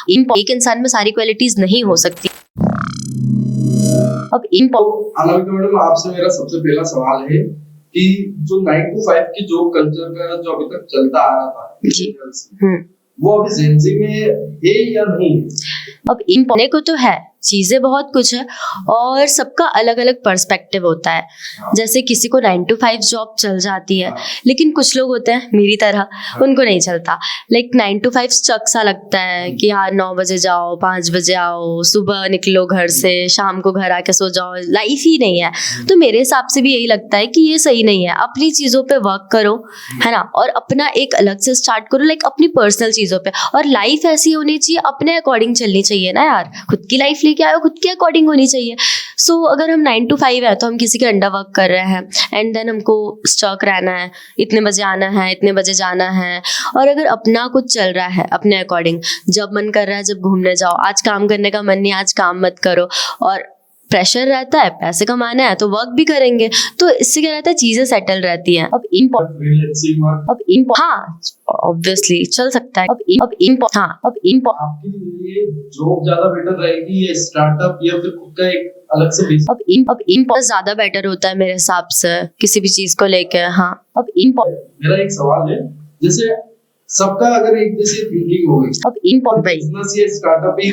एक इंसान में सारी क्वालिटीज नहीं हो सकती। अब अनामिका मैडम, आपसे मेरा सबसे पहला सवाल है कि जो 9 to 5 की जॉब कल्चर का जो अभी तक चलता आ रहा था वो अभी जेनजी में है या नहीं है? अब इम्पोर्टेंट को तो है, चीज़ें बहुत कुछ है और सबका अलग अलग पर्सपेक्टिव होता है। जैसे किसी को 9 to 5 जॉब चल जाती है, लेकिन कुछ लोग होते हैं मेरी तरह, उनको नहीं चलता। लाइक 9 to 5 स्टक सा लगता है कि यार 9 बजे जाओ, 5 बजे आओ, सुबह निकलो घर से, शाम को घर आके सो जाओ, लाइफ ही नहीं है। तो मेरे हिसाब से भी यही लगता है कि ये सही नहीं है। अपनी चीज़ों पे वर्क करो, है ना, और अपना एक अलग से स्टार्ट करो, लाइक अपनी पर्सनल चीज़ों पे। और लाइफ ऐसी होनी चाहिए, अपने अकॉर्डिंग चलनी चाहिए ना यार। खुद की लाइफ लेके आयो, खुद के अकॉर्डिंग होनी चाहिए। सो अगर हम 9 to 5 है तो हम किसी के अंडर वर्क कर रहे हैं एंड देन हमको स्टक रहना है, इतने बजे आना है, इतने बजे जाना है। और अगर अपना कुछ चल रहा है अपने अकॉर्डिंग, जब मन कर रहा है जब घूमने जाओ, आज काम करने का मन नहीं, आज काम मत करो। और प्रेशर रहता है, पैसे कमाना है तो वर्क भी करेंगे, तो इससे क्या रहता है, चीजें सेटल रहती हैं। हाँ ऑब्वियसली चल सकता है। आपके लिए जॉब ज्यादा बेटर रहेगी या स्टार्टअप या फिर खुद का एक अलग से बिजनेस? ज्यादा बेटर होता है मेरे हिसाब से किसी भी चीज को लेके। हाँ मेरा एक सवाल है, जैसे सबका अगर एक जैसी थिंकिंग हो गई, बिजनेस या स्टार्टअप ही,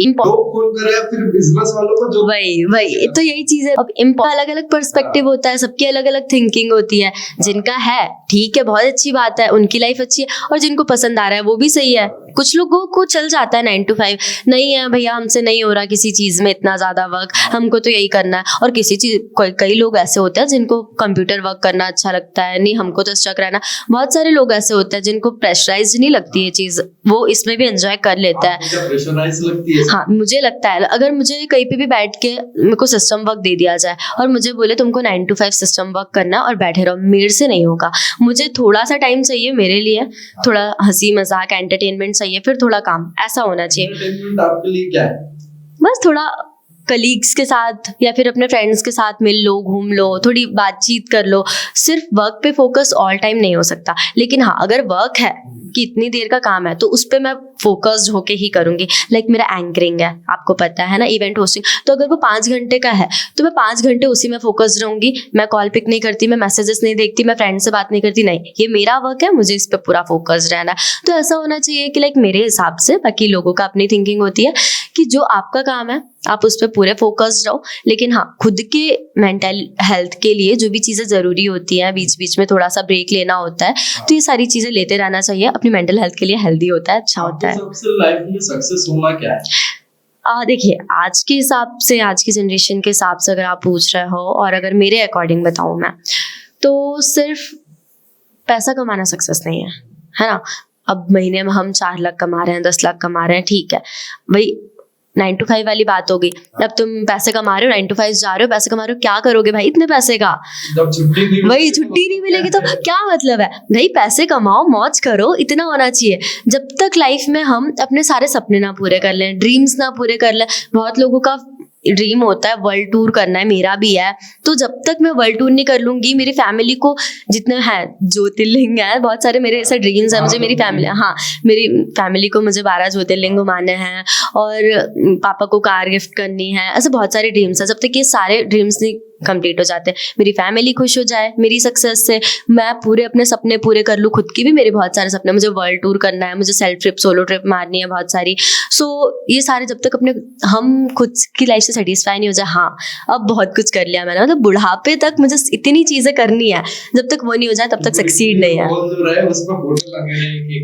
जॉब कौन कर रहा है, फिर बिजनेस वालों को जॉब, वही तो यही चीज है। अब अलग अलग पर्सपेक्टिव होता है, सबकी अलग अलग थिंकिंग होती है। जिनका है ठीक है, बहुत अच्छी बात है, उनकी लाइफ अच्छी है, और जिनको पसंद आ रहा है वो भी सही है। कुछ लोगों को चल जाता है 9 to 5, नहीं है भैया हमसे नहीं हो रहा किसी चीज में इतना ज्यादा वर्क, हमको तो यही करना है। और किसी चीज कई लोग ऐसे होते हैं जिनको कंप्यूटर वर्क करना अच्छा लगता है, नहीं हमको तो स्टक रहना। बहुत सारे लोग ऐसे होते हैं जिनको प्रेशराइज नहीं लगती ये चीज, वो इसमें भी एंजॉय कर लेता है। प्रेशराइज लगती है? हाँ मुझे लगता है, अगर मुझे कहीं पे भी बैठ के मेरे को सिस्टम वर्क दे दिया जाए और मुझे बोले तुमको 9 to 5 सिस्टम वर्क करना और बैठे रहो, मेरे से नहीं होगा। मुझे थोड़ा सा टाइम चाहिए मेरे लिए, थोड़ा हंसी मजाक एंटरटेनमेंट चाहिए, फिर थोड़ा काम, ऐसा होना चाहिए। एंटरटेनमेंट आपके लिए क्या है? बस थोड़ा कलीग्स के साथ या फिर अपने फ्रेंड्स के साथ मिल लो, घूम लो, थोड़ी बातचीत कर लो। सिर्फ वर्क पे फोकस ऑल टाइम नहीं हो सकता, लेकिन हाँ अगर वर्क है कि इतनी देर का काम है तो उस पर मैं फोकस्ड होके ही करूंगी। लाइक मेरा एंकरिंग है, आपको पता है ना, इवेंट होस्टिंग, तो अगर वो 5 घंटे का है तो मैं 5 घंटे उसी में फोकस्ड रहूंगी। मैं कॉल पिक नहीं करती, मैं मैसेजेस नहीं देखती, मैं फ्रेंड से बात नहीं करती, नहीं, ये मेरा वर्क है, मुझे इस पर पूरा फोकस्ड रहना है। तो ऐसा होना चाहिए कि लाइक मेरे हिसाब से, बाकी लोगों का अपनी थिंकिंग होती है कि जो आपका काम है आप उस पर पूरे फोकस्ड रहो। लेकिन हाँ खुद के मेंटल हेल्थ के लिए जो भी चीज़ें ज़रूरी होती हैं, बीच बीच में थोड़ा सा ब्रेक लेना होता है, तो ये सारी चीज़ें लेते रहना चाहिए। अपनी मेंटल हेल्थ के लिए हेल्दी होता है, अच्छा होता है। सबसे लाइफ में सक्सेस होना क्या है? देखिए आज के हिसाब से, आज की जनरेशन के हिसाब से अगर आप पूछ रहे हो, और अगर मेरे अकॉर्डिंग बताऊँ मैं, तो सिर्फ पैसा कमाना सक्सेस नहीं है ना। अब महीने में हम 4 लाख कमा रहे हैं, 10 लाख कमा रहे हैं, ठीक है भाई, 9 to 5 वाली बात हो गई। अब तुम पैसे कमा रहे हो, 9 to 5 जा रहे हो, पैसे कमा रहे हो, क्या करोगे भाई इतने पैसे का? जब छुट्टी नहीं मिलेगी तो क्या मतलब है भाई? पैसे कमाओ, मौज करो, इतना होना चाहिए। जब तक लाइफ में हम अपने सारे सपने ना पूरे कर लें, ड्रीम्स ना पूरे कर लें, बहुत लोगों का ड्रीम होता है वर्ल्ड टूर करना है, मेरा भी है, तो जब तक मैं वर्ल्ड टूर नहीं कर लूंगी, मेरी फैमिली को जितने हैं ज्योतिर्लिंग है, बहुत सारे मेरे ऐसे ड्रीम्स है, मुझे मेरी फैमिली, हाँ मेरी फैमिली को मुझे 12 ज्योतिर्लिंग घुमाने हैं और पापा को कार गिफ्ट करनी है, ऐसे बहुत सारे ड्रीम्स है। जब तक ये सारे ड्रीम्स नहीं कंप्लीट हो जाते, मेरी फैमिली खुश हो जाए मेरी सक्सेस से, मैं पूरे अपने सपने पूरे कर लूँ, खुद की भी मेरे बहुत सारे सपने, मुझे वर्ल्ड टूर करना है, मुझे सेल्फ ट्रिप, सोलो ट्रिप मारनी है बहुत सारी। सो ये सारे जब तक अपने हम खुद की लाइफ से सेटिस्फाई नहीं हो जाए, हाँ अब बहुत कुछ कर लिया मैंने, मतलब बुढ़ापे तक मुझे इतनी चीजें करनी है, जब तक वो नहीं हो जाए तब तक सक्सीड नहीं है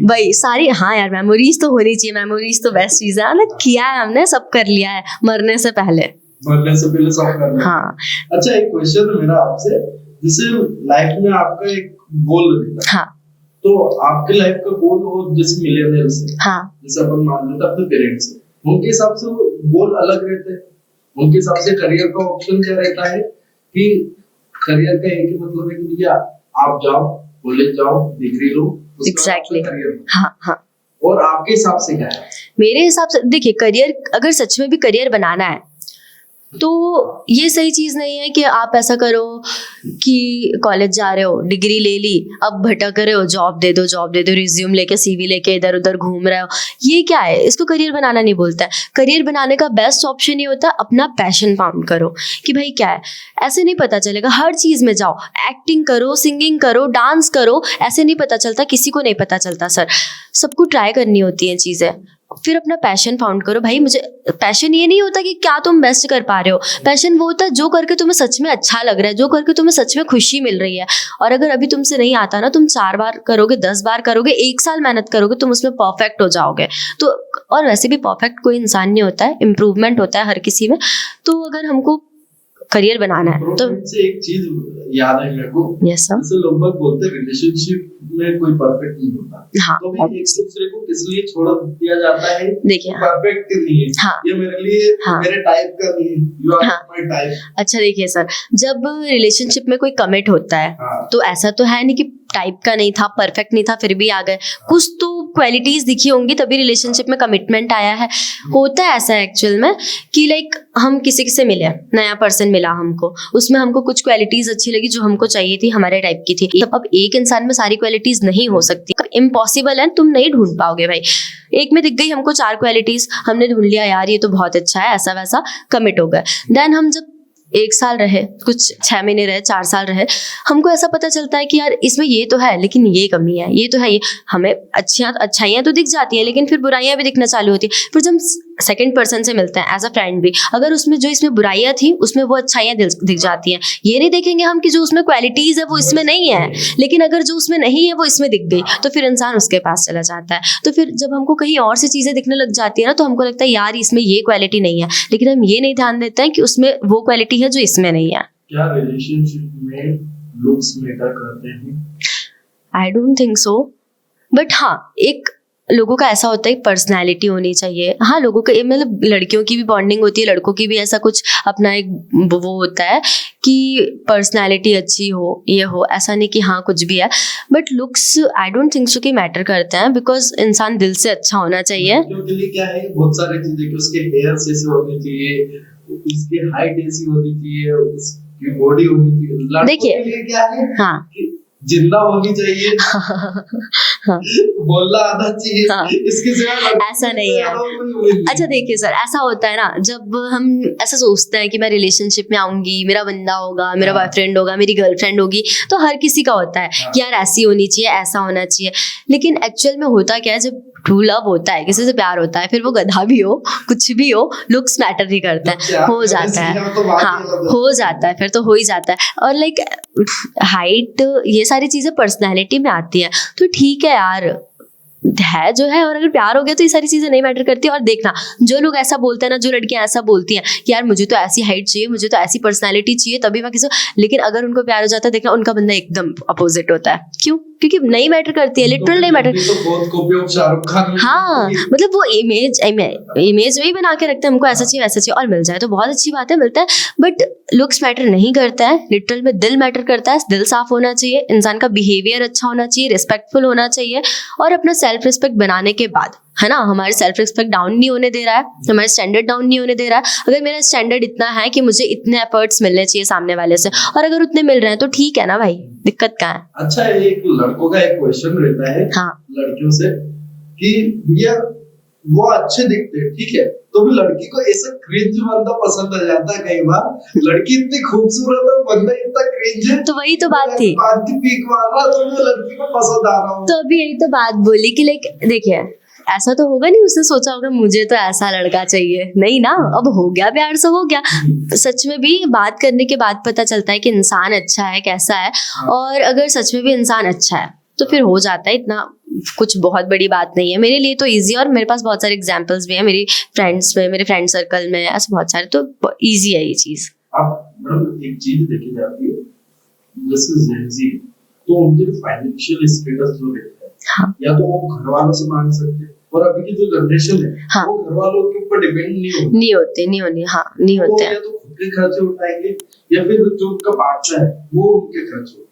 भाई। सारी, हाँ यार मेमोरीज तो होनी चाहिए, मेमोरीज तो बेस्ट चीज है, मतलब किया है हमने, सब कर लिया है मरने से पहले सब करना। हाँ अच्छा एक क्वेश्चन है मेरा आपसे, जैसे लाइफ में आपका एक गोल रहता है, हाँ तो आपके लाइफ का गोल हो जैसे मिलियनेयर से, हाँ जैसे अपन मान लेते अपने पेरेंट्स से, उनके हिसाब से वो गोल अलग रहते हैं। उनके हिसाब से करियर का ऑप्शन क्या रहता है कि करियर का एक ही मतलब है कि भैया आप जाओ, कॉलेज जाओ, डिग्री लो, एग्जैक्टली, हाँ हाँ। और आपके हिसाब से क्या है? मेरे हिसाब से देखिए, करियर अगर सच में भी करियर बनाना है तो ये सही चीज़ नहीं है कि आप ऐसा करो कि कॉलेज जा रहे हो, डिग्री ले ली, अब भटक रहे हो, जॉब दे दो, रिज्यूम लेके सीवी लेके इधर उधर घूम रहे हो। ये क्या है? इसको करियर बनाना नहीं बोलता है। करियर बनाने का बेस्ट ऑप्शन ये होता है अपना पैशन फाउंड करो कि भाई क्या है। ऐसे नहीं पता चलेगा, हर चीज़ में जाओ, एक्टिंग करो, सिंगिंग करो, डांस करो, ऐसे नहीं पता चलता, किसी को नहीं पता चलता सर। सबको ट्राई करनी होती हैं चीज़ें, फिर अपना पैशन फाउंड करो। भाई मुझे पैशन ये नहीं होता कि क्या तुम बेस्ट कर पा रहे हो, पैशन वो होता है जो करके तुम्हें सच में अच्छा लग रहा है, जो करके तुम्हें सच में खुशी मिल रही है। और अगर अभी तुमसे नहीं आता ना, तुम 4 बार करोगे, 10 बार करोगे, 1 साल मेहनत करोगे, तुम उसमें परफेक्ट हो जाओगे। तो और वैसे भी परफेक्ट कोई इंसान नहीं होता है, इम्प्रूवमेंट होता है हर किसी में। तो अगर हमको करियर बनाना है तो से एक चीज याद है मेरे को, यस सर, जैसे लोग बाग बोलते हैं रिलेशनशिप में कोई परफेक्ट नहीं होता। हाँ, तो भी एक दूसरे को किस लिए छोड़ दिया जाता है? देखिए परफेक्ट नहीं है, हाँ, ये मेरे लिए हाँ, मेरे टाइप का नहीं है, यू आर माय टाइप। अच्छा देखिए सर, जब रिलेशनशिप में कोई कमिट होता है, हाँ, तो ऐसा तो है नहीं कि टाइप का नहीं था, परफेक्ट नहीं था, फिर भी आ गए। कुछ तो क्वालिटीज दिखी होंगी तभी रिलेशनशिप में कमिटमेंट आया है। होता है ऐसा एक्चुअल में कि लाइक हम किसी से मिले, नया पर्सन मिला हमको, उसमें हमको कुछ क्वालिटीज अच्छी लगी जो हमको चाहिए थी, हमारे टाइप की थी। अब एक इंसान में सारी क्वालिटीज नहीं हो सकती, इम्पॉसिबल है, तुम नहीं ढूंढ पाओगे भाई। एक में दिख गई हमको 4 क्वालिटीज, हमने ढूंढ लिया यार ये तो बहुत अच्छा है, ऐसा वैसा, कमिट हो गए। देन हम जब 1 साल रहे, कुछ 6 महीने रहे, 4 साल रहे, हमको ऐसा पता चलता है कि यार इसमें ये तो है लेकिन ये कमी है, ये तो है, ये हमें अच्छाइयाँ तो दिख जाती हैं लेकिन फिर बुराइयां भी दिखना चालू होती है। फिर जब सेकंड पर्सन से मिलते हैं एज अ फ्रेंड भी, अगर उसमें जो इसमें बुराइयां थी उसमें वो अच्छाइयाँ दिख जाती हैं। ये नहीं देखेंगे हम कि जो उसमें क्वालिटीज है वो इसमें नहीं है, लेकिन अगर जो उसमें नहीं है वो इसमें दिख गई तो फिर इंसान उसके पास चला जाता है। तो फिर जब हमको कहीं और से चीजें दिखने लग जाती है ना, तो हमको लगता है यार इसमें ये क्वालिटी नहीं है, लेकिन हम ये नहीं ध्यान देते हैं कि उसमें वो क्वालिटी है जो इसमें नहीं है। क्या रिलेशनशिप में लुक्स मैटर करते हैं? I don't think so, but हाँ, एक लोगों का ऐसा होता है पर्सनैलिटी होनी चाहिए। हाँ, लोगों का मतलब लड़कियों की भी बॉन्डिंग होती है, लड़कों की भी ऐसा कुछ अपना एक वो होता है कि पर्सनैलिटी अच्छी हो, ये हो, ऐसा नहीं कि हाँ कुछ भी है। But looks I don't think so कि मैटर करते हैं, बिकॉज इंसान दिल से अच्छा होना चाहिए। क्योंकि लिए क्या है, बहुत सारी चीजें कि उसके हेयर ऐसे होने चाहिए, उसकी हाइट ऐसी होनी चाहिए, उसकी बॉडी होनी चाहिए। देखिए क्या है, हाँ, जिंदा होनी चाहिए, हाँ, बोलना आना चाहिए, हाँ, इसके सिवा ऐसा नहीं है। अच्छा देखिए सर, ऐसा होता है ना, जब हम ऐसा सोचते हैं कि मैं रिलेशनशिप में आऊंगी, मेरा बंदा होगा, मेरा बॉयफ्रेंड होगा, मेरी गर्लफ्रेंड होगी, तो हर किसी का होता है कि यार ऐसी होनी चाहिए, ऐसा होना चाहिए। लेकिन एक्चुअल में होता क्या है, जब ट्रू लव होता है, किसी से प्यार होता है, फिर वो गधा भी हो, कुछ भी हो, लुक्स मैटर नहीं करता है, हो जाता है। हाँ, हो जाता है, फिर तो हो ही जाता है। और लाइक हाइट, ये सारी चीजें पर्सनैलिटी में आती है, तो ठीक है यार, है जो है। और अगर प्यार हो गया तो ये सारी चीजें नहीं मैटर करती। और देखना, जो लोग ऐसा बोलते हैं ना, जो लड़कियां ऐसा बोलती हैं कि यार मुझे तो ऐसी हाइट चाहिए, मुझे तो ऐसी पर्सनालिटी चाहिए तभी मैं किसी, लेकिन अगर उनको प्यार हो जाता है, देखना उनका बंदा एकदम अपोजिट होता है। क्यों? क्योंकि नहीं मैटर करती है, लिटरल नहीं मैटर। तो बहुत कॉपी ऑफ शाहरुख खान। हाँ, मतलब वो इमेज वही बना के रखते हैं, हमको ऐसा चाहिए वैसा चाहिए, और मिल जाए तो बहुत अच्छी बात है, मिलता है। बट लुक्स मैटर नहीं करता है, लिटरल में दिल मैटर करता है। दिल साफ होना चाहिए, इंसान का बिहेवियर अच्छा होना चाहिए, रिस्पेक्टफुल होना चाहिए, और अपना सेल्फ रिस्पेक्ट बनाने के बाद, है ना, हमारे सेल्फ रिस्पेक्ट डाउन नहीं होने दे रहा है, हमारे स्टैंडर्ड डाउन नहीं होने दे रहा है। अगर मेरा स्टैंडर्ड इतना है कि मुझे इतने एफर्ट्स मिलने चाहिए सामने वाले से, और अगर उतने मिल रहे हैं तो ठीक है ना भाई, दिक्कत कहाँ है। अच्छा, एक लड़कों का एक क्वेश्चन रहता है, हाँ, लड़कियों से कि भैया वो अच्छे दिखते हैं, ठीक है, तो भी लड़की को ऐसा क्रिंज बंदा पसंद आ जाता है। कई बार लड़की इतनी खूबसूरत है, बंदा इतना क्रिंज है, तो वही तो बात थी, बात की पीक मार रहा, तो वो लड़की को पसंद आ रहा हो। तो अभी यही तो बात बोली कि लाइक देखिए, ऐसा तो होगा नहीं उसने सोचा होगा मुझे तो ऐसा लड़का चाहिए, नहीं ना, अब हो गया प्यार से हो गया। सच में भी बात करने के बाद पता चलता है कि इंसान अच्छा है, कैसा है, और अगर सच में भी इंसान अच्छा है तो फिर हो जाता है, इतना कुछ बहुत बड़ी बात नहीं है। मेरे लिए तो इजी, और मेरे पास बहुत सारे एग्जांपल्स भी हैं मेरी फ्रेंड्स में, मेरे फ्रेंड सर्कल में, ऐसे बहुत सारे, तो इजी है ये चीज। अब मैडम एक चीज देखी जाती है, जैसे जेंजी, तो उनके फाइनेंशियल स्टेटस जो रहता है, हाँ, या तो वो घर वालों से मांग सकते हैं, और अभी की जो जनरेशन है, हाँ, वो घर वालों के ऊपर डिपेंड नहीं होते, नहीं होते हैं। या तो खुद के खर्चे उठाएंगे, या फिर जो उनका बादशाह है वो उनके खर्चे उठाएगा।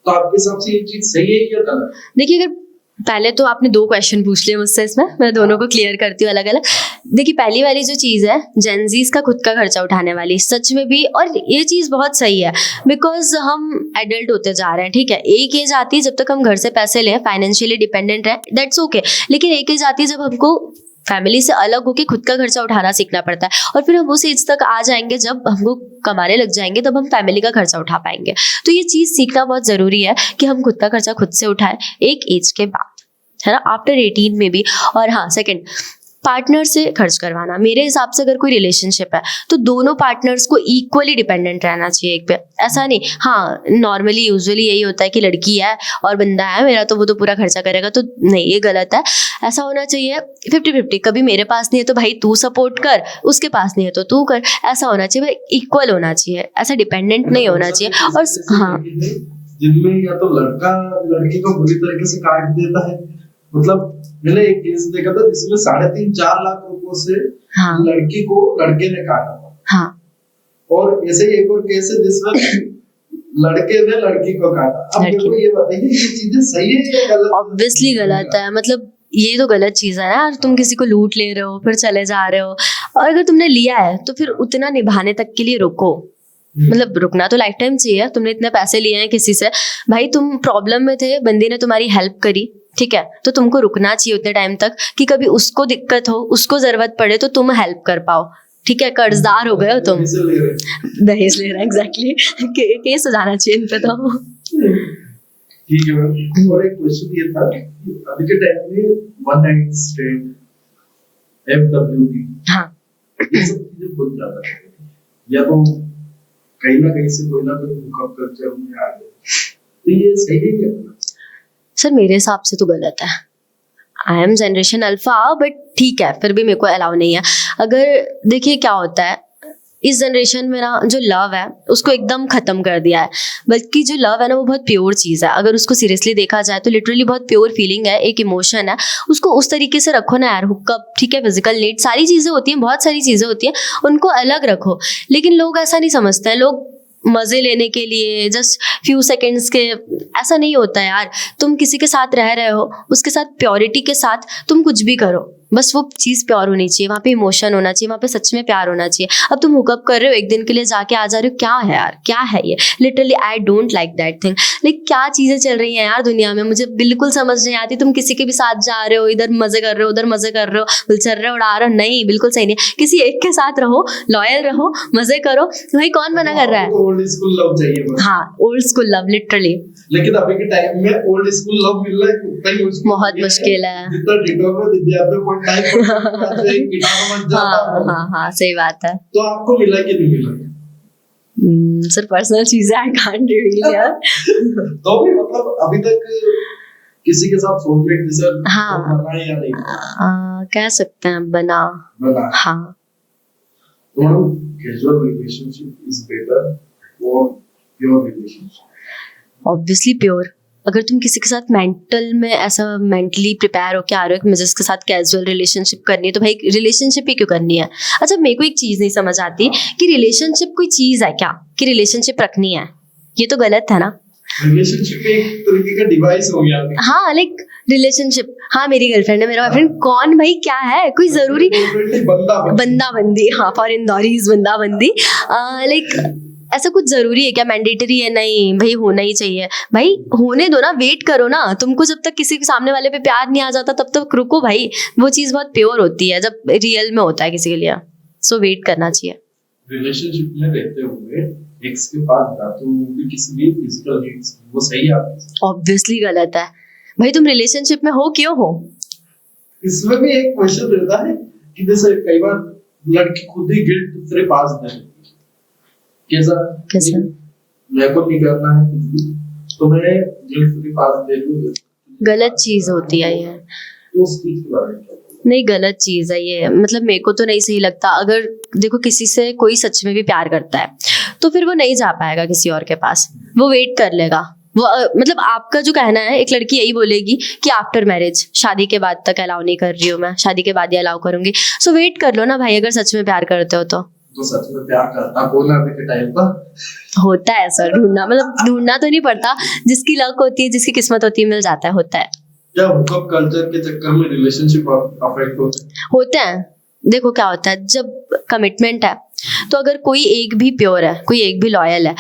तो आपके हिसाब से ये चीज सही है या गलत? देखिए, अगर पहले तो आपने 2 क्वेश्चन पूछ लिए मुझसे, इसमें मैं दोनों को क्लियर करती हूँ अलग अलग। देखिए, पहली वाली जो चीज़ है जेनजीज का खुद का खर्चा उठाने वाली, सच में भी, और ये चीज़ बहुत सही है बिकॉज हम एडल्ट होते जा रहे हैं, ठीक है। एक एज आती है जब तक हम घर से पैसे लें, फाइनेंशियली डिपेंडेंट है, दैट्स ओके। लेकिन एक एज आती है जब हमको फैमिली से अलग होकर खुद का खर्चा उठाना सीखना पड़ता है, और फिर हम उस एज तक आ जाएंगे जब हमको कमाने लग जाएंगे, तब हम फैमिली का खर्चा उठा पाएंगे। तो ये चीज़ सीखना बहुत ज़रूरी है कि हम खुद का खर्चा खुद से उठाएं एक एज के बाद, है ना, आफ्टर 18 में भी। और हाँ, सेकंड, पार्टनर से खर्च करवाना। मेरे हिसाब से अगर कोई रिलेशनशिप है तो दोनों पार्टनर्स को इक्वली डिपेंडेंट रहना चाहिए एक पे, ऐसा नहीं। हाँ, नॉर्मली यूजुअली यही होता है कि लड़की है और बंदा है मेरा तो वो तो पूरा खर्चा करेगा, तो नहीं, ये गलत है। ऐसा होना चाहिए 50-50, कभी मेरे पास नहीं है तो भाई तू सपोर्ट कर, उसके पास नहीं है तो तू कर, ऐसा होना चाहिए, इक्वल होना चाहिए, ऐसा डिपेंडेंट नहीं होना चाहिए। और हाँ, जिनमें या तो लड़का लड़की को बुरी तरीके से काट देता है, मतलब मैंने एक केस देखा था जिसमें 3.5-4 लाख रुपयों से हाँ, लड़की को लड़के ने काटा था। हाँ, और ऐसे ही एक और केस है जिसमें लड़के ने लड़की को काटा। अब मेरे को ये बताइए, ये चीजें सही है या गलत? ऑब्वियसली गलत है, मतलब ये तो गलत चीज़ है ना। तुम किसी को लूट ले रहे हो फिर चले जा रहे हो, और अगर तुमने लिया है तो फिर उतना निभाने तक के लिए रुको। मतलब रुकना तो लाइफ टाइम चाहिए। तुमने इतने पैसे लिए हैं किसी से, भाई तुम प्रॉब्लम में थे, बंदी ने तुम्हारी हेल्प करी, ठीक है, तो तुमको रुकना चाहिए उतने टाइम तक कि कभी उसको दिक्कत हो, उसको जरूरत पड़े तो तुम हेल्प कर पाओ, ठीक है। कर्जदार हो गए हो तुम, दहेज ले रहे, एग्जैक्टली, केस हो जाना चाहिए इन पे तो। ठीक है मैम। और एक क्वेश्चन ये था, अभी के टाइम में वन नाइट स्टैंड, FWB, हाँ, ये सब चीजें बहुत ज्यादा है, या तो कहीं ना कहीं से कोई ना कोई हुकअप कल्चर में आ गया, तो ये सही है क्या? सर मेरे हिसाब से तो गलत है। I am generation alpha, but ठीक है, फिर भी मेरे को अलाउ नहीं है। अगर देखिए क्या होता है, इस जनरेशन में ना जो लव है उसको एकदम खत्म कर दिया है, बल्कि जो लव है ना वो बहुत प्योर चीज़ है। अगर उसको सीरियसली देखा जाए तो लिटरली बहुत प्योर फीलिंग है, एक इमोशन है, उसको उस तरीके से रखो ना यार। हुकअप ठीक है, फिजिकल नीड, सारी चीज़ें होती हैं, बहुत सारी चीज़ें होती हैं, उनको अलग रखो। लेकिन लोग ऐसा नहीं समझते हैं, लोग मज़े लेने के लिए जस्ट फ्यू सेकेंड्स के, ऐसा नहीं होता है यार। तुम किसी के साथ रह रहे हो, उसके साथ प्योरिटी के साथ तुम कुछ भी करो, बस वो चीज़ प्योर होनी चाहिए, वहाँ पे इमोशन होना चाहिए, वहाँ पे सच में प्यार होना चाहिए। अब तुम हुकअप कर रहे हो, एक दिन के लिए जाके आ जा रहे हो, क्या है यार, क्या है ये? Literally I don't like that thing. Like क्या चीज़ें चल रही हैं यार दुनिया में, मुझे बिल्कुल समझ नहीं आती। तुम किसी के भी साथ जा रहे हो, इधर मजे कर रहे हो, उधर मजे कर रहे हो, गुलछर्रे उड़ा रहे हो, नहीं, बिल्कुल सही नहीं। किसी एक के साथ रहो, लॉयल रहो, मजे करो, भाई कौन मना कर रहा है? ओल्ड स्कूल लव चाहिए। हाँ, ओल्ड स्कूल लव, लिटरली। लेकिन अभी के टाइम में ओल्ड स्कूल लव मिलना उतना ही मुश्किल, बहुत मुश्किल है। जितना डिटो में विद्यार्थी को टाइम एक गिटार बज जाता है। हाँ, सही बात है। तो आपको मिला कि नहीं मिला? सर पर्सनल चीजें आई कांट रिवील यार। तो भी मतलब अभी तक किसी के साथ सोलमेट जैसा बना या नहीं? कह सकते हैं बना। हाँ। तो कैजुअल रिलेशनशिप इज बेटर और प्योर रिलेशनशिप? Obviously pure. अगर तुम किसी के साथ मेंटल में ऐसा मेंटली प्रिपेयर होके आ रहे हो कि मुझे इसके साथ कैजुअल रिलेशनशिप करनी है, तो भाई रिलेशनशिप ही क्यों करनी है? अच्छा, मेरे को एक चीज़ नहीं समझ आती कि रिलेशनशिप कोई चीज़ है क्या कि रिलेशनशिप रखनी है? ये तो गलत है ना। रिलेशनशिप एक तरीके का डिवाइस हो गया। हाँ, लाइक रिलेशनशिप, हाँ मेरी गर्लफ्रेंड है, मेरा बॉयफ्रेंड, कौन भाई क्या है? कोई जरूरी बंदा बंदी, हाँ फॉर इंदौरीज बंदा बंदी, लाइक ऐसा कुछ जरूरी है क्या? मैंडेटरी है? नहीं भाई, होना ही चाहिए। भाई होने दो ना, वेट करो ना। तुमको जब तक किसी के सामने वाले पे प्यार नहीं आ जाता तब तक रुको भाई। वो चीज़ बहुत प्योर होती है जब रियल में होता है किसी के लिए, सो वेट करना चाहिए। रिलेशनशिप में रहते हुए एक्स के पास जाते हुए किसी भी फिजिकल नीड्स, वो सही है आपके? ऑब्वियसली गलत है भाई। तुम रिलेशनशिप में हो क्यों हो? इसमें भी एक क्वेश्चन रहता है कि जैसे कई बार लड़की खुद ही गिल्ट तेरे पास दे, कैसा मेरे को नहीं करना है कुछ भी, तो मैं गिल्ट तेरे पास दे दूं, गलत चीज होती है ये। तो उस चीज के बारे में नहीं, गलत चीज है ये, मतलब मेरे को तो नहीं सही लगता। अगर देखो किसी से कोई सच में भी प्यार करता है तो फिर वो नहीं जा पाएगा किसी और के पास, वो वेट कर लेगा। वो मतलब आपका जो कहना है, एक लड़की यही बोलेगी कि आफ्टर मैरिज, शादी के बाद तक अलाउ नहीं कर रही हूँ मैं, शादी के बाद ही अलाउ करूंगी। सो वेट कर लो ना भाई, अगर सच में प्यार करते हो तो सच में प्यार करता कौन है अभी के टाइम पर? होता है सर, ढूंढना, मतलब ढूंढना तो नहीं पड़ता, जिसकी लक होती है, जिसकी किस्मत होती है, मिल जाता है, होता है। क्या हुकअप कल्चर के चक्कर में रिलेशनशिप अफेक्ट होते हैं? देखो क्या होता है, जब कमिटमेंट है तो अगर कोई एक भी प्योर है, कोई एक भी लॉयल है,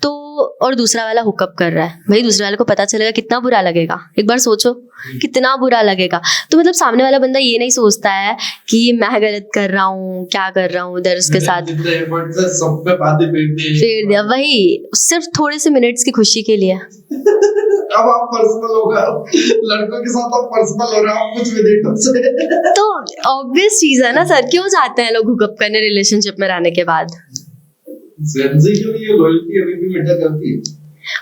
तो और दूसरा वाला हुकअप कर रहा है, भाई दूसरे वाले को पता चलेगा कितना बुरा लगेगा। एक बार सोचो कितना बुरा लगेगा। तो मतलब सामने वाला बंदा ये नहीं सोचता है कि मैं गलत कर रहा हूँ, क्या कर रहा हूँ उधर उसके साथ सब पे बातें फेर दिया, वही सिर्फ थोड़े से मिनट्स की खुशी के लिए। अब आप पर्सनल हो गए, लड़कों के साथ आप पर्सनल हो रहे हो, आप कुछ विदेटों से। तो ऑब्वियस चीज है ना सर, क्यों जाते हैं लोग हुकअप करने रिलेशनशिप में रहने के बाद? जेंजी के लिए लॉयल्टी अभी भी मैटर करती है।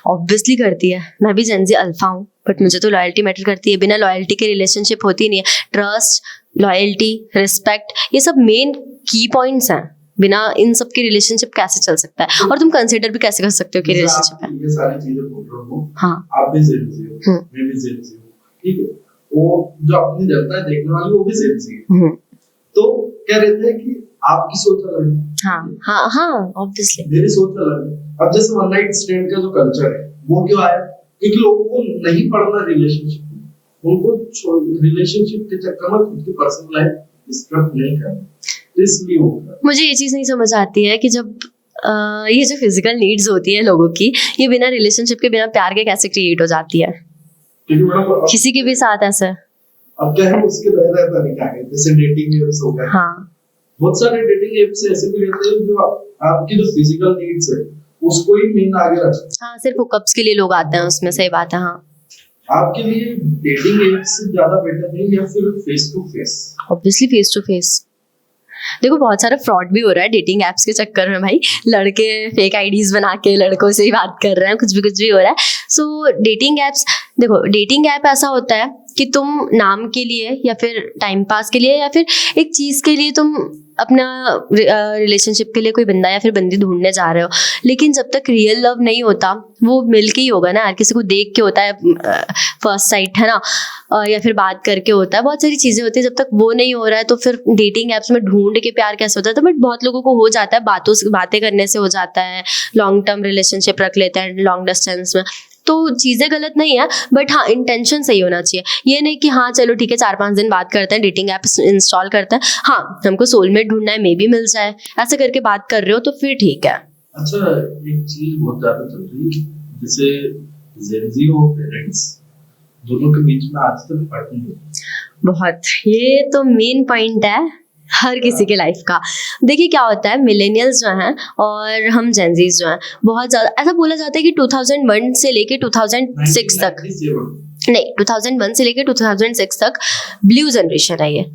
ऑब्वियसली करती है, मैं भी जेंजी अल्फा हूँ, बट मुझे तो लॉयल्टी मैटर करती है। बिना लॉयल्टी के रिलेशनशिप होती नहीं है। ट्रस्ट, लॉयल्टी, रिस्पेक्ट, ये सब मेन की पॉइंट्स हैं। बिना इन सब की रिलेशनशिप कैसे चल सकता है? और तुम कंसिडर भी कैसे कर सकते हो कि रिलेशनशिप है? ये सारी चीजें बोल रहा हूँ, हाँ, आप भी जेंजी हो, मैं भी जेंजी हूँ, ठीक है। वो जो अपनी जनता है देखने वाली, वो भी जेंजी है। तो कह रहे थे कि आपकी सोच अलग है, हाँ हाँ हाँ, ऑब्वियसली मेरी सोच अलग है। अब जैसे वन नाइट स्टैंड का जो कल्चर है वो क्यों आया? क्योंकि लोगों को नहीं पढ़ना रिलेशनशिप, उनको रिलेशनशिप के चक्कर में खुद की पर्सनल लाइफ डिस्टर्ब नहीं करना, इसलिए होगा। मुझे ये चीज नहीं समझ आती है कि जब ये जो फिजिकल नीड्स होती है लोगों की, ये बिना रिलेशनशिप के, बिना प्यार के कैसे क्रिएट हो जाती है? क्योंकि मैडम किसी के भी साथ ऐसा अब क्या है, उसके रहता तरीका है, जैसे डेटिंग एप्स हो गए। हाँ, बहुत सारे डेटिंग एप्स ऐसे भी रहते हैं जो आपकी जो फिजिकल नीड्स है उसको ही मेन आगे रखते हैं। हाँ, सिर्फ हुकअप्स के लिए लोग आते हैं उसमें, सही बात है। हाँ, आपके लिए डेटिंग एप्स ज्यादा बेटर नहीं या फिर face to face? Obviously face to face. देखो बहुत सारा फ्रॉड भी हो रहा है डेटिंग एप्स के चक्कर में भाई। लड़के फेक आईडीज बना के लड़कों से ही बात कर रहे हैं, कुछ भी हो रहा है। सो डेटिंग एप्स, देखो डेटिंग ऐप ऐसा होता है कि तुम नाम के लिए या फिर टाइम पास के लिए या फिर एक चीज़ के लिए तुम अपना रिलेशनशिप के लिए कोई बंदा या फिर बंदी ढूंढने जा रहे हो, लेकिन जब तक रियल लव नहीं होता, वो मिल के ही होगा ना यार, किसी को देख के होता है फर्स्ट साइट, है ना, या फिर बात करके होता है, बहुत सारी चीज़ें होती है। जब तक वो नहीं हो रहा है तो फिर डेटिंग ऐप्स में ढूंढ के प्यार कैसे होता है? तो बट बहुत लोगों को हो जाता है, बातें करने से हो जाता है, लॉन्ग टर्म रिलेशनशिप रख लेते हैं लॉन्ग डिस्टेंस में। तो चीज़ें गलत नहीं है, बट हाँ इंटेंशन सही होना चाहिए। ये नहीं कि हाँ चलो ठीक है 4-5 दिन बात करते हैं, डेटिंग ऐप इंस्टॉल करते हैं, हाँ हमको सोलमेट ढूंढना है, मे भी मिल जाए, ऐसे करके बात कर रहे हो तो फिर ठीक है। अच्छा, एक चीज बहुत ज्यादा चल रही है, जैसे जेनजी और पेरेंट्स दोनों के बीच में आज तक फर्क नहीं है। बहुत, ये तो मेन पॉइंट है हर किसी के लाइफ का। देखिए क्या होता है, मिलेनियल्स जो हैं और हम जेनजीज जो हैं, बहुत ज़्यादा ऐसा बोला जाता है कि 2001 से लेके 2006 तक, नहीं 2001 से लेके 2006 तक ब्लू जनरेशन है ये।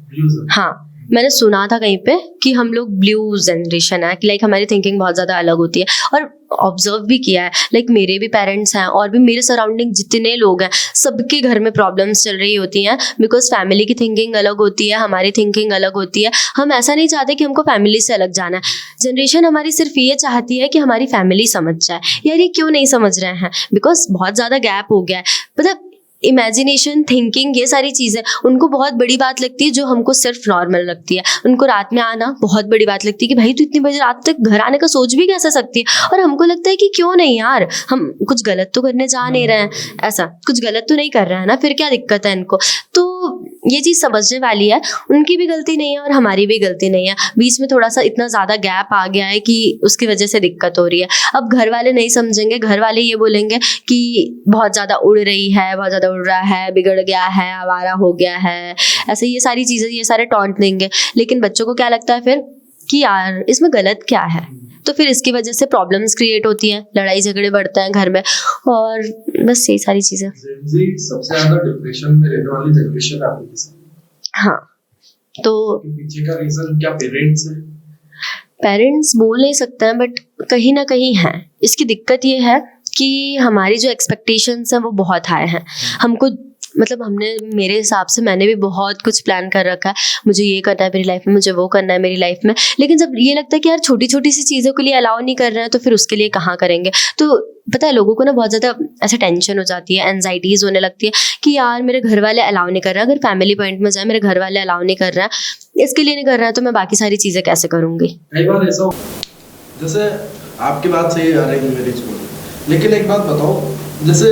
हाँ, मैंने सुना था कहीं पे कि हम लोग ब्लू जनरेशन है, कि लाइक हमारी थिंकिंग बहुत ज़्यादा अलग होती है, और ऑब्जर्व भी किया है। लाइक मेरे भी पेरेंट्स हैं और भी मेरे सराउंडिंग जितने लोग हैं, सबके घर में प्रॉब्लम्स चल रही होती हैं, बिकॉज फैमिली की थिंकिंग अलग होती है, हमारी थिंकिंग अलग होती है। हम ऐसा नहीं चाहते कि हमको फैमिली से अलग जाना है। जनरेशन हमारी सिर्फ ये चाहती है कि हमारी फैमिली समझ जाए। यार ये क्यों नहीं समझ रहे हैं? बिकॉज बहुत ज़्यादा गैप हो गया है। मतलब इमेजिनेशन, थिंकिंग, ये सारी चीज़ें उनको बहुत बड़ी बात लगती है, जो हमको सिर्फ नॉर्मल लगती है। उनको रात में आना बहुत बड़ी बात लगती है कि भाई तू इतनी बजे रात तक घर आने का सोच भी कैसे सकती है? और हमको लगता है कि क्यों नहीं यार, हम कुछ गलत तो करने जा नहीं रहे हैं, ऐसा कुछ गलत तो नहीं कर रहे हैं ना, फिर क्या दिक्कत है इनको? तो ये चीज़ समझने वाली है, उनकी भी गलती नहीं है और हमारी भी गलती नहीं है। बीच में थोड़ा सा इतना ज़्यादा गैप आ गया है कि उसकी वजह से दिक्कत हो रही है। अब घर वाले नहीं समझेंगे, घर वाले ये बोलेंगे कि बहुत ज़्यादा उड़ रही है, बहुत ज़्यादा उड़ रहा है, बिगड़ गया है, आवारा हो गया है, ऐसे ये सारी चीज़ें, ये सारे टॉन्ट देंगे। लेकिन बच्चों को क्या लगता है फिर कि यार इसमें गलत क्या है? तो फिर इसकी वजह से प्रॉब्लम्स क्रिएट होती हैं, लड़ाई झगड़े बढ़ते हैं घर में, और बस यही सारी चीज़ें। सबसे ज़्यादा डिप्रेशन में रहने वाली जनरेशन आपकी। हाँ, तो पीछे का रीजन क्या पेरेंट्स है? पेरेंट्स बोल नहीं सकते हैं, बट कहीं ना कहीं है। इसकी दिक्कत ये है कि हमारी जो एक्सपेक्टेशंस हैं वो बहुत हाई हैं। हमको मतलब मेरे हिसाब से मैंने भी बहुत कुछ प्लान कर रखा है, मुझे ये करना है मेरी लाइफ में, मुझे वो करना है मेरी लाइफ में। लेकिन जब ये लगता है कि यार छोटी छोटी सी चीज़ों के लिए अलाउ नहीं कर रहे हैं, तो फिर उसके लिए कहाँ करेंगे? तो पता है लोगों को ना बहुत ज़्यादा ऐसा टेंशन हो जाती है, एनजाइटीज़ होने लगती है कि यार मेरे घर वाले अलाउ नहीं कर रहे हैं। अगर फैमिली पॉइंट में जाए, मेरे घर वाले अलाउ नहीं कर रहे हैं, इसके लिए नहीं कर रहे हैं, तो मैं बाकी सारी चीज़ें कैसे करूँगी? कई बार ऐसा, जैसे आपकी बात सही है, अरेंज मैरिज को, लेकिन एक बात बताओ, जैसे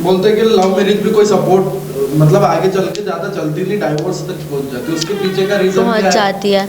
बोलते हैं कि लव मैरिज भी कोई सपोर्ट मतलब आगे चल के ज्यादा चलती नहीं, डाइवोर्स तक पहुंच जाती है, उसके पीछे का रीजन क्या पहुंच है? जाती है।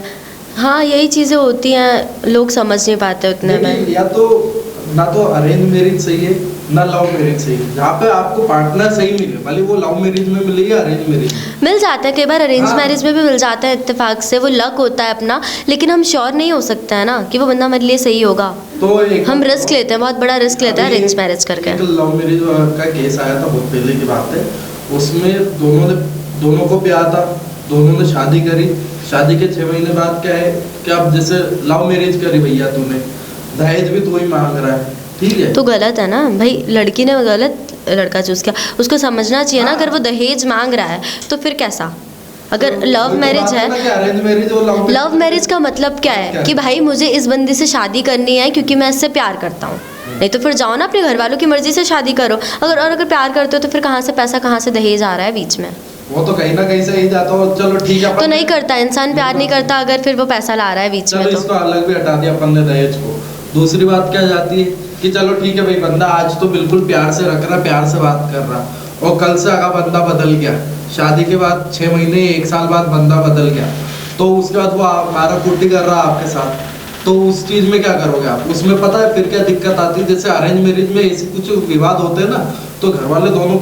हाँ, यही चीज़ें होती हैं, लोग समझ नहीं पाते उतने में। देखिए, या तो ना तो अरेंज मैरिज सही है ना लव मैरिज सही है, जहाँ पे आपको पार्टनर सही मिले, भले वो लव मैरिज में मिले या अरेंज मैरिज में। मिल जाता है कई बार, अरेंज हाँ। मैरिज में भी मिल जाता है इत्तेफाक से, वो लक होता है अपना, लेकिन हम श्योर नहीं हो सकता है ना कि वो बंदा हमारे लिए सही होगा। तो एक हम रिस्क लेते हैं, बहुत बड़ा रिस्क लेते हैं अभी अरेंज मैरिज करके। एक लव मैरिज का केस आया था, बहुत पहले की बात है, उसमें दोनों को प्यार था, दोनों ने शादी करी, शादी के 6 महीने बाद क्या है कि अब जैसे लव मैरिज करी भैया तूने, दहेज भी तू ही मांग रहा है, ठीक है, तो गलत है ना भाई, लड़की ने गलत लड़का चूज किया, उसको समझना चाहिए ना। अगर वो दहेज मांग रहा है तो फिर कैसा? अगर लव मैरिज है, अरेंज मैरिज और लव मैरिज का मतलब क्या है कि भाई मुझे इस बंदे से शादी करनी है क्योंकि मैं इससे प्यार करता हूँ। नहीं तो फिर जाओ ना अपने घर वालों की मर्जी से शादी करो। अगर प्यार करते हो तो फिर कहाँ से पैसा, कहाँ से दहेज आ रहा है बीच में? वो तो कहीं ना कहीं से ही जाता हो, चलो ठीक है, तो नहीं करता इंसान, प्यार नहीं करता अगर फिर वो पैसा ला रहा है बीच में। चलो तो इसको अलग भी हटा दिया अपन ने दहेज को। दूसरी बात क्या जाती है कि चलो ठीक है भाई, बंदा आज तो बिल्कुल प्यार से रख रहा, प्यार से बात कर रहा, और कल से अगर बंदा बदल गया, शादी के बाद 6 महीने 1 साल बाद बंदा बदल गया, तो उसके बाद वो मारा कुटी कर रहा आपके साथ, तो उस चीज में क्या करोगे आप? उसमें पता है फिर क्या दिक्कत आती है? जैसे अरेंज मैरिज में ऐसे कुछ विवाद होते हैं ना, तो घर वाले दोनों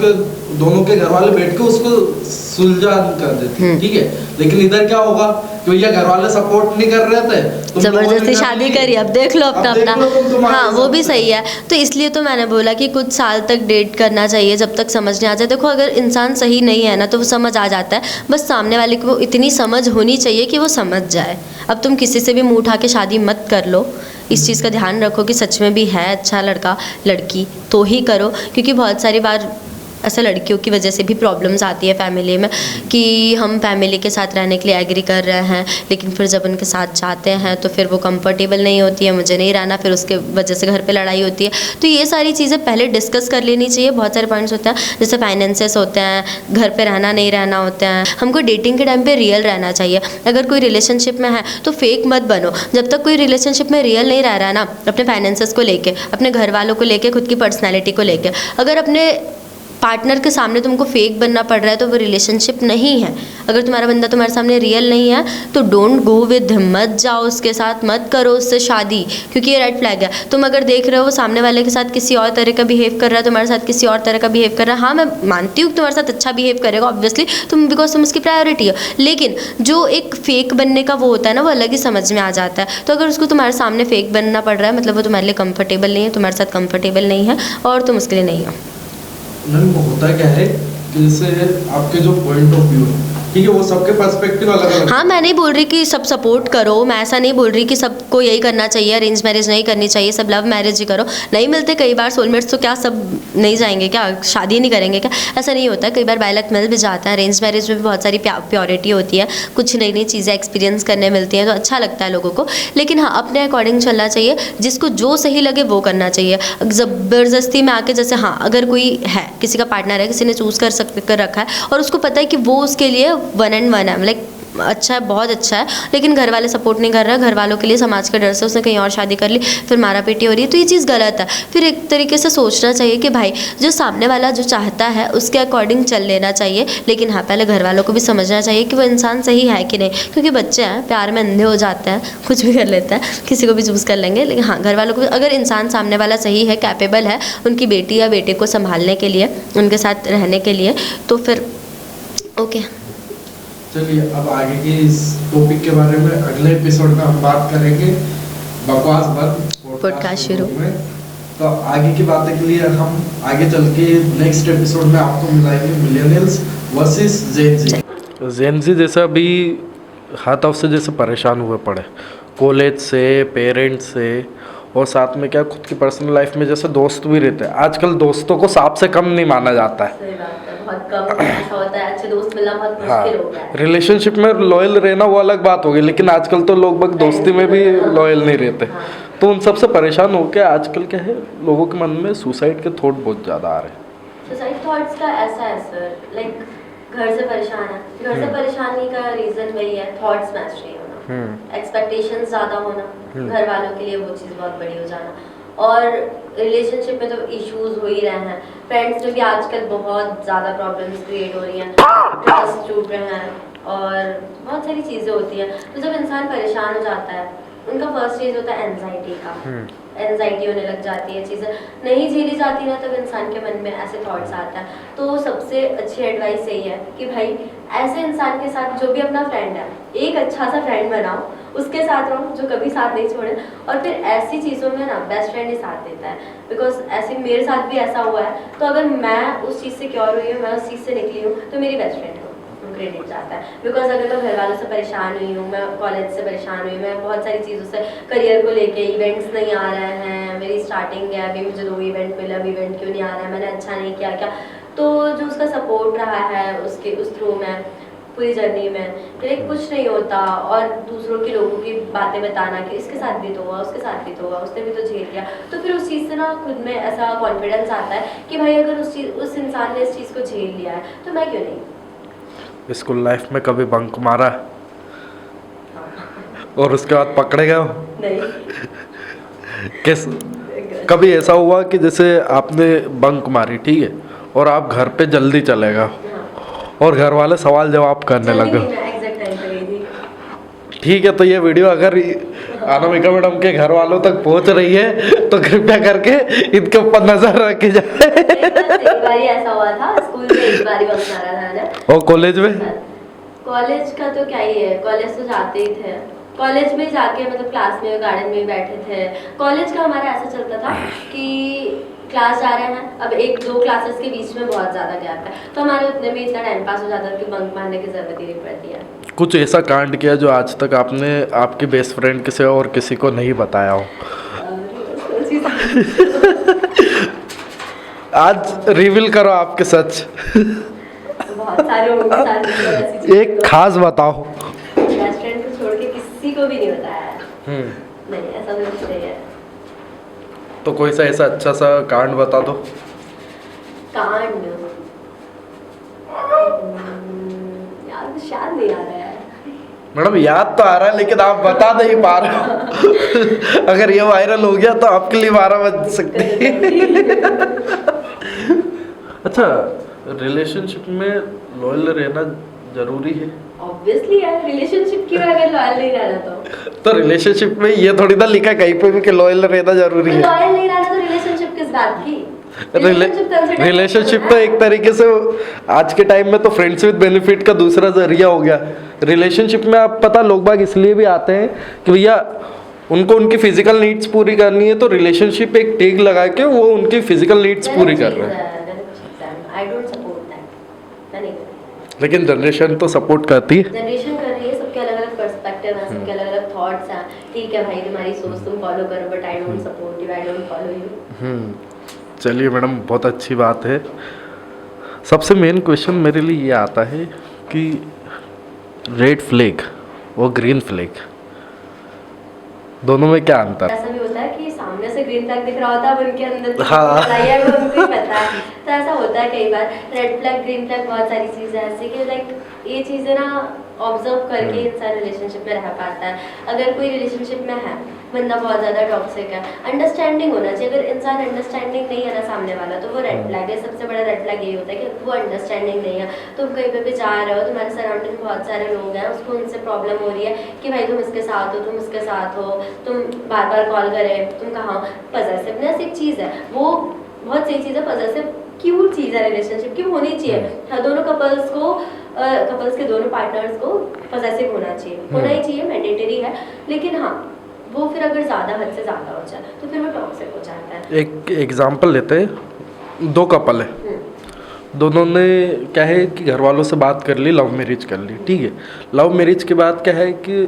के घर वाले बैठ के उसको सुलझा कर देते हैं, ठीक है। लेकिन इधर क्या होगा कि भैया घर वाले सपोर्ट नहीं कर रहे थे, जबरदस्ती शादी करी, अब देख लो अपना अपना। हाँ, वो भी सही है। तो इसलिए तो मैंने बोला कि कुछ साल तक डेट करना चाहिए जब तक समझ नहीं आ जाए। देखो, अगर इंसान सही नहीं है ना तो वो समझ आ जाता है, बस सामने वाले को इतनी समझ होनी चाहिए कि वो समझ जाए। अब तुम किसी से भी मुंह उठा के शादी मत कर लो, इस चीज़ का ध्यान रखो कि सच में भी है अच्छा लड़का लड़की तो ही करो, क्योंकि बहुत सारी बार ऐसा लड़कियों की वजह से भी प्रॉब्लम्स आती है फैमिली में कि हम फैमिली के साथ रहने के लिए एग्री कर रहे हैं, लेकिन फिर जब उनके साथ जाते हैं तो फिर वो कंफर्टेबल नहीं होती है, मुझे नहीं रहना, फिर उसके वजह से घर पे लड़ाई होती है। तो ये सारी चीज़ें पहले डिस्कस कर लेनी चाहिए। बहुत सारे पॉइंट्स होते हैं, जैसे फाइनेंसेस होते हैं, घर पे रहना नहीं रहना होते हैं। हमको डेटिंग के टाइम पे रियल रहना चाहिए। अगर कोई रिलेशनशिप में है तो फेक मत बनो। जब तक कोई रिलेशनशिप में रियल नहीं रह रहा है ना, अपने फाइनेंसेस को लेके, अपने घर वालों को लेके, खुद की पर्सनैलिटी को लेके, अगर अपने पार्टनर के सामने तुमको फेक बनना पड़ रहा है तो वो रिलेशनशिप नहीं है। अगर तुम्हारा बंदा तुम्हारे सामने रियल नहीं है तो डोंट गो विद हिम, मत जाओ उसके साथ, मत करो उससे शादी, क्योंकि ये रेड फ्लैग है। तुम अगर देख रहे हो वो सामने वाले के साथ किसी और तरह का बिहेव कर रहा है, तुम्हारे साथ किसी और तरह का बिहेव कर रहा है, हाँ मैं मानती हूँ कि तुम्हारे साथ अच्छा बिहेव करेगा ऑब्वियसली, बिकॉज तुम उसकी प्रायोरिटी हो, लेकिन जो एक फेक बनने का वो होता है ना, वो अलग ही समझ में आ जाता है। तो अगर उसको तुम्हारे सामने फेक बनना पड़ रहा है मतलब वो तुम्हारे लिए कंफर्टेबल नहीं है, तुम्हारे साथ कंफर्टेबल नहीं है और तुम उसके लिए नहीं हो। मैम, होता क्या है कि जैसे आपके जो पॉइंट ऑफ व्यू है, ठीक है, वो सबके पर्सपेक्टिव अलग अलग। हाँ, मैं नहीं बोल रही कि सब सपोर्ट करो, मैं ऐसा नहीं बोल रही कि सबको यही करना चाहिए, अरेंज मैरिज नहीं करनी चाहिए, सब लव मैरिज ही करो। नहीं मिलते कई बार सोलमेट्स तो क्या सब नहीं जाएंगे क्या, शादी नहीं करेंगे क्या? ऐसा नहीं होता, कई बार बाय लक मिल भी जाता है। अरेंज मैरिज में भी बहुत सारी प्योरिटी होती है, कुछ नई नई चीज़ें एक्सपीरियंस करने मिलती हैं, तो अच्छा लगता है लोगों को। लेकिन हाँ, अपने अकॉर्डिंग चलना चाहिए, जिसको जो सही लगे वो करना चाहिए। ज़बरदस्ती में आके, जैसे हाँ अगर कोई है, किसी का पार्टनर है, किसी ने चूज़ कर रखा है और उसको पता है कि वो उसके लिए 1 and 1 है, लाइक अच्छा है, बहुत अच्छा है, लेकिन घर वाले सपोर्ट नहीं कर रहे, घर वालों के लिए समाज के डर से उसने कहीं और शादी कर ली, फिर मारा पीटी हो रही है, तो ये चीज़ गलत है। फिर एक तरीके से सोचना चाहिए कि भाई जो सामने वाला जो चाहता है उसके अकॉर्डिंग चल लेना चाहिए। लेकिन हाँ, पहले घर वालों को भी समझना चाहिए कि वो इंसान सही है कि नहीं, क्योंकि बच्चे हैं, प्यार में अंधे हो जाते हैं, कुछ भी कर लेते हैं, किसी को भी चूज़ कर लेंगे। लेकिन हाँ, घर वालों को, अगर इंसान सामने वाला सही है, कैपेबल है उनकी बेटी या बेटे को संभालने के लिए, उनके साथ रहने के लिए, तो फिर ओके। चलिए, अब आगे के इस टॉपिक के बारे में अगले एपिसोड में हम बात करेंगे। बकवास बंद पॉडकास्ट शुरू में। तो आगे की बातें के लिए हम आगे चल के नेक्स्ट एपिसोड में आपको मिलाएंगे मिलेनियल्स वर्सेस जेन जी। जेन जी जैसे अभी हाथ ऑफ से जैसे परेशान हुए पड़े, कॉलेज से, पेरेंट्स से, और साथ में क्या खुद की पर्सनल लाइफ में जैसे दोस्त भी रहते हैं। आजकल दोस्तों को सांप से कम नहीं माना जाता है। बहुत कम ऐसा होता है, अच्छे दोस्त मिलना बहुत मुश्किल हो गया है। रिलेशनशिप में लॉयल रहना वो अलग बात होगी, लेकिन आजकल तो लोग बग दोस्ती में भी लॉयल नहीं रहते। तो उन सबसे परेशान होकर आजकल क्या है, लोगों के मन में सुसाइड के थॉट बहुत ज़्यादा आ रहे हैं। सुसाइड थॉट्स का ऐसा है सर, लाइक घर से परेशान है, घर से परेशानी का रीज़न वही है, थॉट्स मैच नहीं होना, एक्सपेक्टेशंस ज़्यादा होना, घर वालों के लिए वो चीज़ बहुत बड़ी हो जाना, और रिलेशनशिप में तो इश्यूज हो ही रहे हैं, फ्रेंड्स में भी आजकल बहुत ज़्यादा प्रॉब्लम्स क्रिएट हो रही हैं, ट्रस्ट टूट रहे हैं और बहुत सारी चीज़ें होती हैं। तो जब इंसान परेशान हो जाता है, उनका फर्स्ट चीज़ होता है एनजाइटी का, एनजाइटी होने लग जाती है, चीज़ें नहीं झेली जाती ना, तब इंसान के मन में ऐसे थॉट्स आते हैं। तो सबसे अच्छी एडवाइस यही है कि भाई ऐसे इंसान के साथ, जो भी अपना फ्रेंड है, एक अच्छा सा फ्रेंड बनाओ, उसके साथ रहो जो कभी साथ नहीं छोड़े। और फिर ऐसी चीज़ों में ना बेस्ट फ्रेंड ही साथ देता है, बिकॉज ऐसे मेरे साथ भी ऐसा हुआ है। तो अगर मैं उस चीज़ से क्योर हुई हूँ, मैं उस चीज़ से निकली हूँ, तो मेरी बेस्ट फ्रेंड है, क्रेडिट जाता है। बिकॉज अगर मैं घर वालों से परेशान हुई हूँ, मैं कॉलेज से परेशान हुई, मैं बहुत सारी चीज़ों से, करियर को लेके इवेंट्स नहीं आ रहे हैं, मेरी स्टार्टिंग है, अभी मुझे 2 इवेंट मिला, अभी इवेंट क्यों नहीं आ रहा है, मैंने अच्छा नहीं किया क्या, तो जो उसका सपोर्ट रहा है उसके उस थ्रू में पूरी जर्नी में, लेकिन कुछ नहीं होता। और दूसरों के लोगों की बातें बताना कि इसके साथ भी तो हुआ, उसके साथ भी तो हुआ, उसने भी तो झेल लिया, तो फिर उस चीज़ से ना खुद में ऐसा कॉन्फिडेंस आता है कि भाई अगर उस इंसान ने इस चीज़ को झेल लिया है तो मैं क्यों नहीं। स्कूल लाइफ में कभी बंक मारा और उसके बाद पकड़े गए हो? नहीं। किस कभी ऐसा हुआ कि जैसे आपने बंक मारी, ठीक है, और आप घर पे जल्दी चले गए और घर वाले सवाल जवाब करने लगे, ठीक है, तो ये वीडियो अगर अनामिका मैडम के घर वालों तक पहुंच रही है तो कृपया करके इनके ऊपर नजर रखी जाए। एक बार ऐसा हुआ था, स्कूल में एक बार बंक मारा था ना। और कॉलेज में? कॉलेज का तो क्या ही है, कॉलेज तो जाते ही थे, कॉलेज में जाके मतलब क्लास में गार्डन में बैठे थे। कॉलेज का हमारा ऐसा चलता था कि क्लास जा रहे हैं, अब 1-2 क्लासेस के बीच में बहुत ज़्यादा गैप है, तो हमारे उतने में इतना टाइम पास हो जाता है कि बंक मारने की ज़रूरत ही नहीं पड़ती है। कुछ ऐसा कांड किया जो आज तक आपने आपके बेस्ट फ्रेंड के से और किसी को नहीं बताया हो? आज रिवील करो आपके सच। बहुत सारे होंगे साथ, एक खास बताओ। बेस्ट फ्रेंड को छोड़ के किसी को भी नहीं बताया है। नहीं, ऐसा तो कुछ नहीं है। तो कोई सा ऐसा अच्छा सा कांड बता दो। कांड यार शायद नहीं आ रहा है। मैडम याद तो आ रहा है लेकिन आप बता नहीं पा रहे हो। अगर ये वायरल हो गया तो आपके लिए 12 बज सकती है। अच्छा, रिलेशनशिप में लॉयल रहना जरूरी है? ऑब्वियसली यार, रिलेशनशिप की अगर लॉयल नहीं रहना तो रिलेशनशिप में ये थोड़ी ना लिखा कहीं पे भी कि लॉयल रहना जरूरी है। लॉयल नहीं रहना तो रिलेशनशिप किस बात की? रिलेशनशिप तो एक तरीके से आज के टाइम में तो फ्रेंड्स विद बेनिफिट का दूसरा जरिया हो गया। रिलेशनशिप में आप पता लोग बाग इसलिए भी आते हैं कि भैया उनको उनकी फिजिकल नीड्स पूरी करनी है, तो रिलेशनशिप एक टैग लगा के वो उनकी फिजिकल नीड्स पूरी कर रहे हैं। लेकिन जनरेशन तो सपोर्ट करती है, जनरेशन कर रही है, सबके अलग अलग पर्सपेक्टिव हैं, सबके अलग अलग थॉट्स हैं। ठीक है भाई, तुम्हारी सोच तुम फॉलो करो, but I don't support you, I don't follow you. चलिए मैडम, बहुत अच्छी बात है। सबसे मेन क्वेश्चन मेरे लिए ये आता है कि रेड फ्लैग और ग्रीन फ्लैग दोनों में क्या अंतर? ऐसा भी होता है कि सामने से ग्रीन फ्लैग दिख रहा होता है, उनके अंदर हाँ। है वो उनको ही पता है। तो ऐसा होता है कई बार, रेड फ्लैग ग्रीन फ्लैग बहुत सारी चीज़ें ऐसी कि लाइक ये चीज़ें ना ऑब्जर्व करके इंसान रिलेशनशिप में रह पाता है। अगर कोई रिलेशनशिप में है, बंदा बहुत ज़्यादा टॉक्सिक है, अंडरस्टैंडिंग होना चाहिए। अगर इंसान अंडरस्टैंडिंग नहीं है ना सामने वाला, तो वो रेड फ्लैग है। सबसे बड़ा रेड फ्लैग यही होता है कि वो अंडरस्टैंडिंग नहीं है। तुम कहीं पे भी जा रहे हो, तुम्हारे सराउंडिंग बहुत सारे लोग हैं, उसको उनसे प्रॉब्लम हो रही है कि भाई तुम इसके साथ हो, तुम इसके साथ हो, तुम बार बार कॉल करें, तुम कहाँ हो। पॉसेसिवनेस एक चीज़ है, वो बहुत सही चीज़ है, पॉसेसिव क्यूट चीज़ है रिलेशनशिप की, होनी चाहिए। दोनों कपल्स के दोनों पार्टनर्स को पॉसेसिव होना चाहिए, होना ही चाहिए, मैंडेटरी है। लेकिन हाँ, वो फिर अगर ज़्यादा हद से ज़्यादा हो जाए तो फिर वो टॉक्सिक हो जाता है। एक एग्जांपल लेते हैं, 2 कपल है, दोनों ने क्या है कि घर वालों से बात कर ली, लव मैरिज कर ली, ठीक है। लव मैरिज के बाद क्या है कि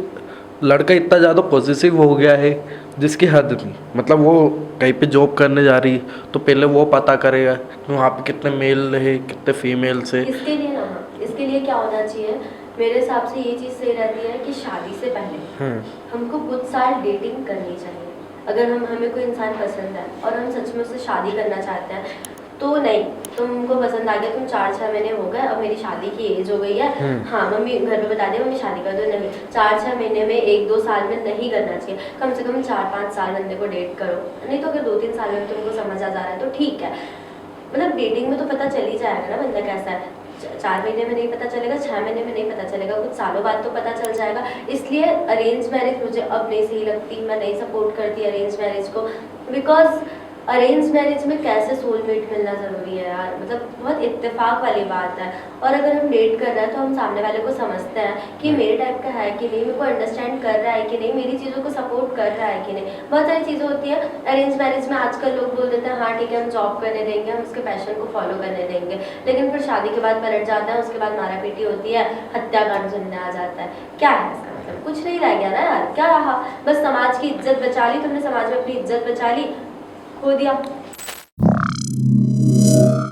लड़का इतना ज़्यादा पॉजिटिव हो गया है जिसकी हद नहीं। मतलब वो कहीं पे जॉब करने जा रही तो पहले वो पता करेगा कि वहाँ पे कितने मेल है, कितने फीमेल्स है। इसके लिए क्या होना चाहिए, मेरे हिसाब से ये चीज़ सही रहती है कि शादी से पहले हमको कुछ साल डेटिंग करनी चाहिए। अगर हमें कोई इंसान पसंद है और हम सच में उससे शादी करना चाहते हैं, तो नहीं, तुमको पसंद आ गया, तुम 4-6 महीने हो गए, अब मेरी शादी की एज हो गई है, हाँ मम्मी घर पे बता दिया मम्मी शादी कर दो, नहीं 4-6 महीने में 1-2 साल में नहीं करना चाहिए, कम से कम 4-5 साल बंदे को डेट करो, नहीं तो अगर 2-3 साल में तुमको समझ आ जा रहा है तो ठीक है। मतलब डेटिंग में तो पता चल ही जाएगा ना बंदा कैसा है, 4 महीने में नहीं पता चलेगा, 6 महीने में नहीं पता चलेगा, कुछ सालों बाद तो पता चल जाएगा। इसलिए अरेंज मैरिज मुझे अब नहीं सही लगती, मैं नहीं सपोर्ट करती अरेंज मैरिज को, बिकॉज अरेंज मैरिज में कैसे सोलमेट मिलना ज़रूरी है यार, मतलब बहुत इत्तेफाक वाली बात है। और अगर हम डेट कर रहे हैं तो हम सामने वाले को समझते हैं कि मेरे टाइप का है कि नहीं, मेरे को अंडरस्टैंड कर रहा है कि नहीं, मेरी चीज़ों को सपोर्ट कर रहा है कि नहीं, बहुत सारी चीज़ें होती है। अरेंज मैरिज में आजकल लोग बोल देते हैं हाँ ठीक है हम जॉब करने देंगे, हम उसके पैशन को फॉलो करने देंगे, लेकिन फिर शादी के बाद पलट जाता है, उसके बाद मारा पीटी होती है, हत्याकांड सुनने आ जाता है। क्या है इसका मतलब? कुछ नहीं रह गया ना यार, क्या रहा, बस समाज की इज्जत बचा ली तुमने, समाज में अपनी इज्जत बचा ली, खो दिया।